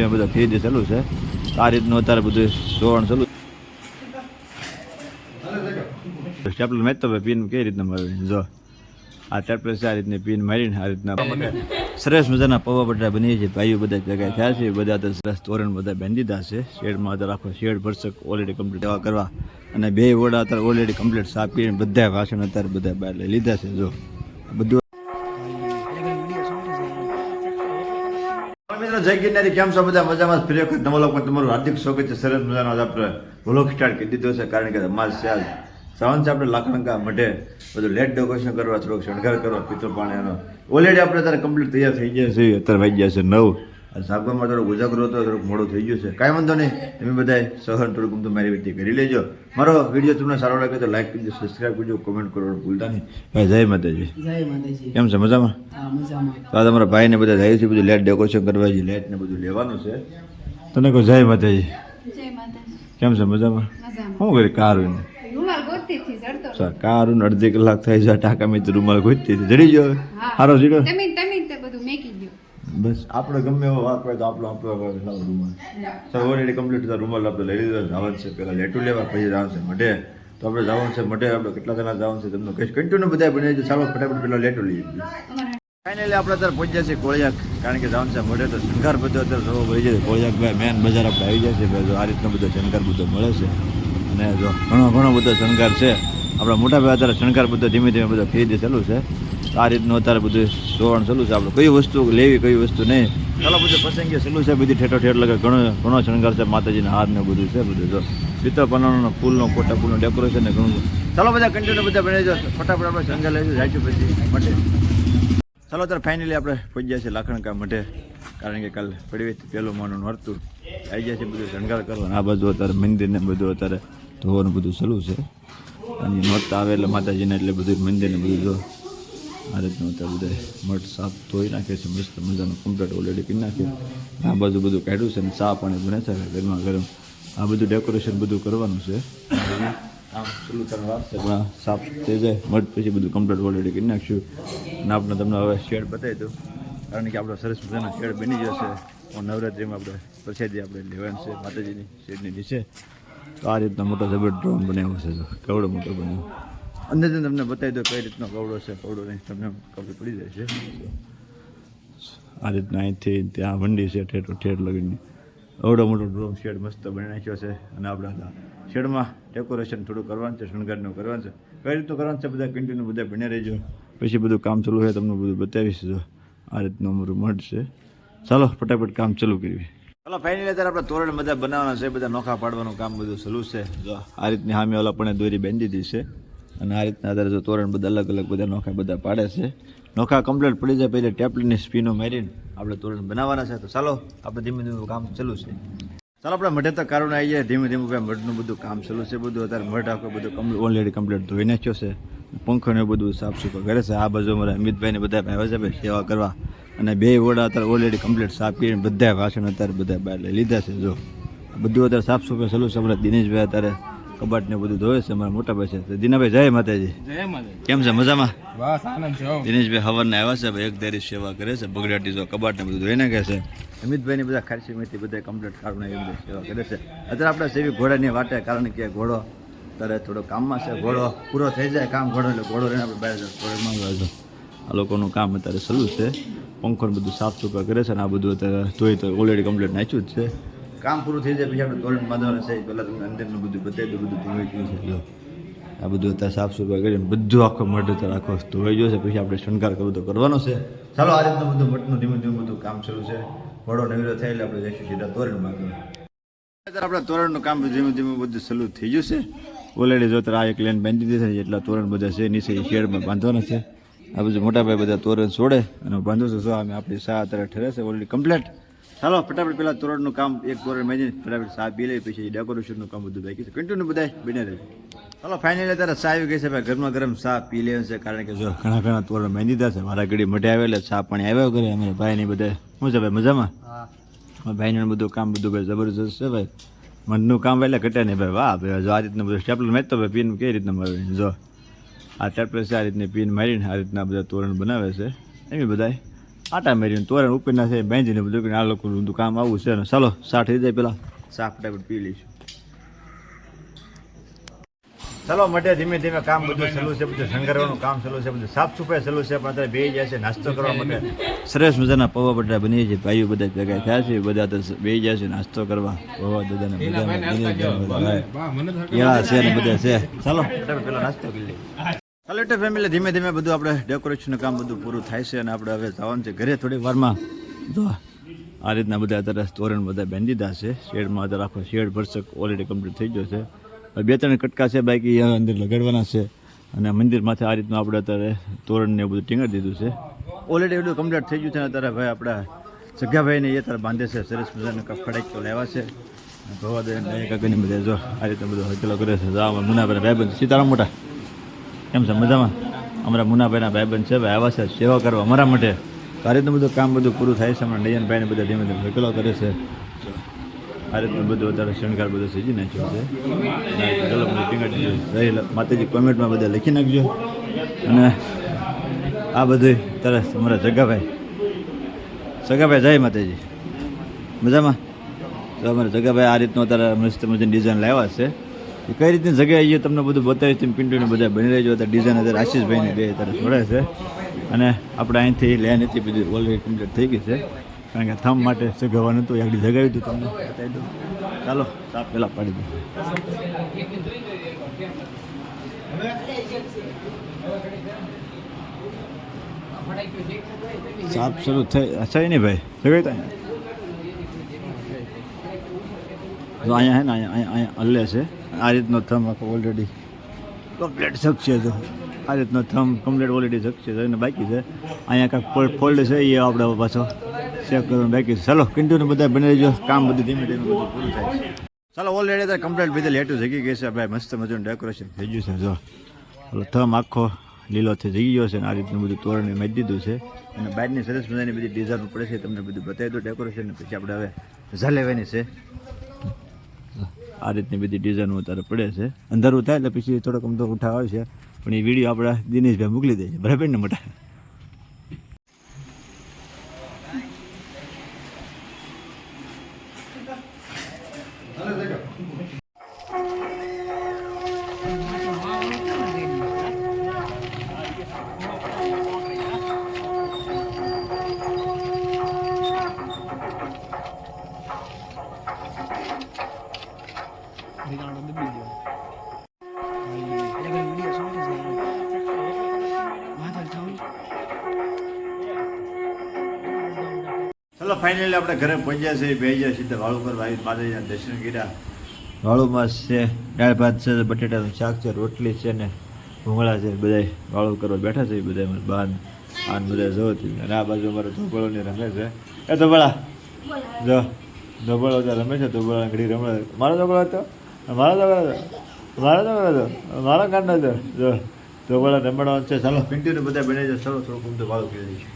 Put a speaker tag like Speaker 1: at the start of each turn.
Speaker 1: બધા ખરીદી ચાલુ છે આ રીતનું અત્યારે બધું જોવાનું ચાલુ સ્ટેપલર મેચ તો પિન કઈ રીતના મારે જો આ સ્ટેપલર છે આ રીતની પિન મારીને આ રીતના સરસ મજાના પૌવા બટાટા બની છે ભાઈઓ બધા ભેગા થયા છે બધા તો સરસ તોરણ બધા બાંધી દીધા છે શેડમાં અત્યારે આખો શેડ ભરસક ઓલરેડી કમ્પ્લીટ એવા કરવા અને બે વડા અત્યારે ઓલરેડી કમ્પ્લીટ સાપીને બધા વાસણ અત્યારે બધા બહાર લઈ લીધા છે જો બધું મિત્રો જય ગિરનારી કેમ છો બધા મજામાં ફરી વખત નવો લોકો તમારું હાર્દિક સ્વાગત છે સરસ મજાનો આપણે વ્લોગ સ્ટાર્ટ કરી દીધો છે કારણ કે અમારે છે સાવન છે આપણે લાખણકા મઢે બધું લેટ ડેકોરેશન કરવા થોડોક શણગાર કરવા પિત્તળ પાણીનો ઓલરેડી આપણે અત્યારે કમ્પ્લીટ તૈયાર થઈ ગયા છે અત્યારે વાગી ગયા છે 9 સાગવામાં થોડોક ઉજાગરો હતો થોડુંક મોડું થઈ ગયું છે કાંઈ વાંધો નહીં તમે બધા સહન થોડુંક ગમતું મારી રીતે કરી લેજો મારો વિડીયો તમને સારો લાગે તો લાઈક કરજો સબસ્ક્રાઈબ કરજો કોમેન્ટ કરવાનું ભૂલતા નહીં ભાઈ જય માતાજી કેમ છે મજામાં તો તમારા ભાઈને બધા જાય છે બધું લેટ ડેકોરેશન કરવા છે લેટ ને બધું લેવાનું છે તને કહો જય માતાજી કેમ છે મજામાં શું કરી કારું કારું અડધી કલાક થઈ જાય ટાકા મેં રૂમાલ ગોતતી હતી જડી ગયો સારો જીડો બસ આપણે ગમે એવો વાક હોય તો આપણો રૂમાલ સર ઓલરેડી કમ્પ્લીટ રૂમાલ આપણે લઈ લીધો જવાનું છે પહેલાં લેટું લેવા પછી જવાનું છે મઢે તો આપણે જવાનું છે મઢે આપણે કેટલા જણા જવાનું છે તમને કહીશ કન્ટિન્યુ બધા બની જાય ચાલો ફટાફટ પેલા લેટું લઈ ફાઇનલી આપણે અત્યારે પહોંચ્યા છીએ કોળિયાક કારણ કે જવાનું છે મઢે તો શણગાર બધો અત્યારે જોવો પડી જાય કોળિયાક ભાઈ મેન બજાર આપણે આવી જાય છે ભાઈ આ રીતનો બધો શણગાર બધો મળે છે અને જો ઘણો બધો શણગાર છે આપણા મોટા ભાઈ અત્યારે શણગાર બધો ધીમે ધીમે બધો ખરીદી ચાલુ છે આ રીતનું અત્યારે બધું જોવાનું ચાલુ છે આપણે કઈ વસ્તુ લેવી કઈ વસ્તુ નહીં ચાલો બધું પસંદગી ચાલુ છે બધી ઠેઠો લાગે ઘણો શણગાર છે માતાજીના હાર ને બધું છે બધું જો પિત્તળ પાનાનો ફૂલનો કોટા ફૂલનો ડેકોરેશન ને ઘણું ચાલો બધા કન્ટિન્યુ બધા બની જાઓ ફટાફટ આપણે શણગાર લઈશું જાય પછી મઢે ચાલો ત્યારે ફાઇનલી આપણે પહોંચી ગયા છીએ લાખણકા મઢે કારણ કે કાલે પડી પહેલું માનું નોરતું આવી જાય છે બધું શણગાર કરવાનું આ બાજુ અત્યારે મંદિર ને બધું અત્યારે ધોવાનું બધું ચાલુ છે અને નોરતા આવે એટલે માતાજીને એટલે બધું મંદિર ને બધું જો આ રીતનું અત્યારે બધા મઠ સાફ ધોઈ નાખે છે મસ્ત મજાનું કમ્પ્લીટ ઓલરેડી કરી નાખ્યું આ બાજુ બધું કાઢ્યું છે અને ચા પાણી બને છે ગરમા ગરમ આ બધું ડેકોરેશન બધું કરવાનું છે આમ ચાલુ કરવાનું વાત છે પણ સાફ થઈ જાય મઠ પછી બધું કમ્પ્લીટ ઓલરેડી કરી નાખ્યું અને આપણે તમને હવે શેડ બતાવી દઉં કારણ કે આપણો સરસ મજાનો શેડ બની જશે નવરાત્રિમાં આપણે પ્રસાદી આપણે લેવાનું છે માતાજીની શેડની નીચે તો આ રીતનો મોટો જબર ડ્રોન બનાવ્યો છે કવડો મોટો બનાવ્યો અંદાજે તમને બતાવી દો કઈ રીતનો કવડો છે કવડો નહીં તમને ખબર પડી જાય છે આ રીતના અહીંથી ત્યાં વંડી છે ઠેઠ લગીને અવડો મોટો ડ્રોન શેડ મસ્ત બની નાખ્યો છે અને આપણે શેડમાં ડેકોરેશન થોડું કરવાનું છે શણગારનું કરવાનું છે કઈ રીતનું કરવાનું છે બધા કન્ટિન્યુ બધા બન્યા રહેજો પછી બધું કામ ચાલુ હોય તમને બધું બતાવીશ જો આ રીતનું અમારું મઢ છે ચાલો ફટાફટ કામ ચાલુ કરવી ચાલો ફાઇનલી અત્યારે આપણે તોરણ બધા બનાવવાના છે બધા નોખા પાડવાનું કામ બધું ચાલુ છે જો આ રીતની સામે ઓલા પણ દોરી બાંધી દીધી છે અને આ રીતના અત્યારે જો તોરણ બધા અલગ બધા નોખા બધા પાડે છે નોખા કમ્પ્લીટ પડી જાય પહેલાં ટેપલીની સ્પીનો મારીને આપણે તોરણ બનાવવાના છે તો ચાલો આપણે ધીમે કામ ચાલુ છે ચાલો આપણે મઢે તો કારણ આવી જાય ધીમે ભાઈ મઢનું બધું કામ ચાલુ છે બધું અત્યારે મઢ આખો બધું ઓલરેડી કમ્પ્લીટ ધોઈ નાખ્યો છે પંખો ને બધું સાફ સુફા કરે છે આ બાજુ અમારા અમિતભાઈને બધા આવ્યા છે ભાઈ સેવા કરવા અને બે વડા અત્યારે ઓલરેડી કમ્પ્લીટ સાફ કરીને બધા વાસણ અત્યારે બધા બહાર લઈ લીધા છે જો બધું અત્યારે સાફ સુફા ચાલુ છે અમારા દિનેશભાઈ અત્યારે કબાટ ને બધું ધોવે છે અમારા મોટા ભાઈ છે દીનાભાઈ જય માતાજી કેમ છે મજામાં દિનેશભાઈ હવારના આવ્યા છે ભાઈ એક ધારી સેવા કરે છે બગડાટી જો કબાટ ને બધું ધોઈ નાખે છે અમિતભાઈ ની બધા ખારસી મેથી બધા કમ્પ્લીટ કાઢું સેવા કરે છે અત્યારે આપણે સેવી ઘોડાની વાટે કારણ કે ઘોડો અત્યારે થોડો કામમાં છે ઘોડો પૂરો થઈ જાય કામ ઘોડો એટલે ઘોડો રહીને આપણે બહાર ઘોડે માંગવા આ લોકોનું કામ અત્યારે ચાલુ છે પંખો બધું સાફ સુફા કરે છે અને આ બધું અત્યારે ધોઈ તો ઓલરેડી કમ્પ્લીટ નાખ્યું જ છે કામ પૂરું થઈ જાય પછી આપણે તોરણ બાંધવાના છે પહેલાં તમને અંદરનું બધું બતાવી દઉં બધું ધોઈ ગયું છે જો આ બધું અત્યારે સાફ સુફા કરીને બધું આખો મઢ અત્યારે આખો ધોઈ ગયો છે પછી આપણે શણગાર કરવું તો કરવાનો છે ચાલો આ રીતનું બધું મઠનું ધીમે બધું કામ ચાલુ છે ઘોડો નવીરો થાય એટલે આપણે જઈશું સીધા તોરણ બાંધવા અત્યારે આપણે તોરણનું કામ ધીમે બધું ચાલુ થઈ ગયું છે ઓલરેડી જો આ એક લેન બાંધી દીધી છે એટલા તોરણ બધા છે નીચે શેડમાં બાંધવાના છે આ બધું મોટા ભાઈ બધા તોરણ છોડે અને બાંધો છો અમે આપણી સા અત્યારે ઠરે છે ઓલરેડી કમ્પ્લીટ ચાલો ફટાફટ પેલા તોરણનું કામ એક તોરણ મેજીને ફટાફટ સા પી લઈ પછી ડેકોરેશનનું કામ બધું બાકી છે કન્ટિન્યુ બધા બને રહે ચાલો ફાઇનલી અત્યારે સા આવી ગઈ છે ભાઈ ગરમા ગરમ સા પી લે છે કારણ કે જો ઘણા તોરણ બાંધી દીધા છે મારા ઘડી મઢે આવે એટલે સા પાણી આવ્યા કરે અમારા ભાઈને બધા શું છે ભાઈ મજામાં ભાઈને બધું કામ બધું ભાઈ જબરજસ્ત છે ભાઈ મનનું કામ એટલે ઘટે નહીં ભાઈ વાહ ભાઈ જો આ રીતનું બધું સ્ટેપલર મેચ તો ભાઈ પિન કઈ રીતના મારે જો આ સ્ટેપલર છે આ રીતની પિન મારીને આ રીતના બધા તોરણ બનાવે છે એમ બધા આટા મેરીને તોરણ ઉપરના છે બેંજીને બધું કે આ લોકો બધું કામ આવું છે ને ચાલો સાઠ થઈ જાય પેલા સાફ ફટાફટ પી લઈશું. ચાલો માટે ધીમે ધીમે કામ બધું ચાલુ છે, બધું શણગારવાનું કામ ચાલુ છે, બધું સાફ સફાઈ ચાલુ છે. પણ અત્યારે બે જાય છે નાસ્તો કરવા માટે સરસ મજાના પૌવા બટાટા બની છે. ભાઈઓ બધા ભેગા થયા છે, બધા તો બે જાય છે નાસ્તો કરવા. પૌવા દાદાને બધા છે ને બધા છે. ચાલો પેલા નાસ્તો કરી લઈએ. ચાલો એટલે ફેમિલી ધીમે ધીમે બધું આપણે ડેકોરેશનનું કામ બધું પૂરું થાય છે અને આપણે હવે જવાનું છે ઘરે થોડીક વારમાં. જો આ રીતના બધા અત્યારે તોરણ બધા બાંધી દીધા છે શેડમાં. અત્યારે આખો શેડ ભરસક ઓલરેડી કમ્પ્લીટ થઈ ગયો છે. બે ત્રણ કટકા છે બાકી અંદર લગાડવાના છે અને મંદિર માથે આ રીતનું આપણે અત્યારે તોરણને બધું ટીંગાડી દીધું છે. ઓલરેડી બધું કમ્પ્લીટ થઈ ગયું છે. અત્યારે ભાઈ આપણા જગ્ગાભાઈને એ અત્યારે બાંધે છે. સરસ મજાનો ફડાક તો લેવા છે ધોવા દે કાકાની બધા જો આ રીતના બધું હકેલો કરે છે. મુનાભાઈના ભાઈબંધ સીતારામ મોટા કેમ છે મજામાં? અમારા મુનાભાઈના ભાઈબંધ છે ભાઈ આવ્યા છે સેવા કરવા અમારા માટે. આ રીતનું બધું કામ બધું પૂરું થાય છે. અમારા નયનભાઈને બધા ધીમે ધીમે હકેલો કરે છે. આ રીતનું બધું અત્યારે શણગાર બધું સજી નાખ્યો છે. ચલો બધું ટીંગાડી દીધું. માતાજી કોમેન્ટમાં બધા લખી નાખજો. અને આ બધું અત્યારે અમારા જગાભાઈ જય માતાજી મજામાં. તો અમારા જગાભાઈ આ રીતનું અત્યારે મસ્ત મજાની ડિઝાઇન લાવ્યા છે. એ કઈ રીતની જગ્યાએ જઈએ તમને બધું બતાવીશ. તમે પિન્ટુને બધા બની રહેજો. અત્યારે ડિઝાઇન અત્યારે આશીષભાઈને બે અત્યારે જોડે છે. અને આપણે અહીંથી લેન હતી બધી ઓલરેડી કમ્પ્લીટ થઈ ગઈ છે. કારણ કે થમ માટે સગાવવાનું હતું આગળ જગાવ્યું હતું તમને બતાવી દઉં. ચાલો સાપ પહેલાં પાડી દઉં. સાપ શરૂ થઈ નહીં ભાઈ જગાવી તા તો અહીંયા હે ને અહીંયા હલ્લે છે. આ રીતનો થમ આખો ઓલરેડી કમ્પ્લીટ શકશે. તો આ રીતનો થમ કમ્પ્લીટ ઓલરેડી શકશે અને બાકી છે. અહીંયા કાંઈક ફોલ્ડ છે એ આપણે પાછો ચેક કરવાનું બાકી છે. ચાલો કન્ટિન્યુ બધા બની રહેજો. કામ બધું ધીમે ધીમે બધું પૂરું થાય છે. ચાલો ઓલરેડી તો કમ્પ્લીટ બધી લેટું જગી ગઈ છે ભાઈ. મસ્ત મજાનું ડેકોરેશન થઈ ગયું છે. જો થમ આખો લીલોથી જગી ગયો છે. અને આ રીતનું બધું તોરણ મેં દીધું છે. અને બહારની સરસ મજાની બધી ડિઝાઇન પડે છે. તમને બધું બતાવી દઉં ડેકોરેશન. પછી આપણે હવે રજા લેવાની છે. આ રીતની બધી ડિઝાઇનો અત્યારે પડે છે. અંધારું થાય એટલે પછી થોડોક અમથો ઉઠાવ આવે છે. પણ એ વિડીયો આપણા દિનેશભાઈ મોકલી દે છે બરાબર ને મોટા. ચલો ફાઇનલી આપણે ઘરે પહોંચ્યા છે. બે ગયા સીધા વાળું પર આવી માતાજીના દર્શન કર્યા. વાળુમાં છે દાળ ભાત છે, બટેટાનું શાક છે, રોટલી છે ને ભૂંગળા છે. બધા વાળું કરવા બેઠા છે બધા બાન આન બધા જોતી. અને આ બાજુ અમારે ધોબળોને રમે છે. એ ધોબળા જો ધોબળો ત્યાં રમે છે. ધોબળા ઘડી રમે. મારો ધોબળો હતો મારો ધોબળો હતો મારો ધોબળો હતો મારો કાંડો હતો જો ધોબળા રમવાનો છે. ચાલો પિન્ટુને બધા બની જાય. ચાલો થોડુંક વાળું કરી દઈશું.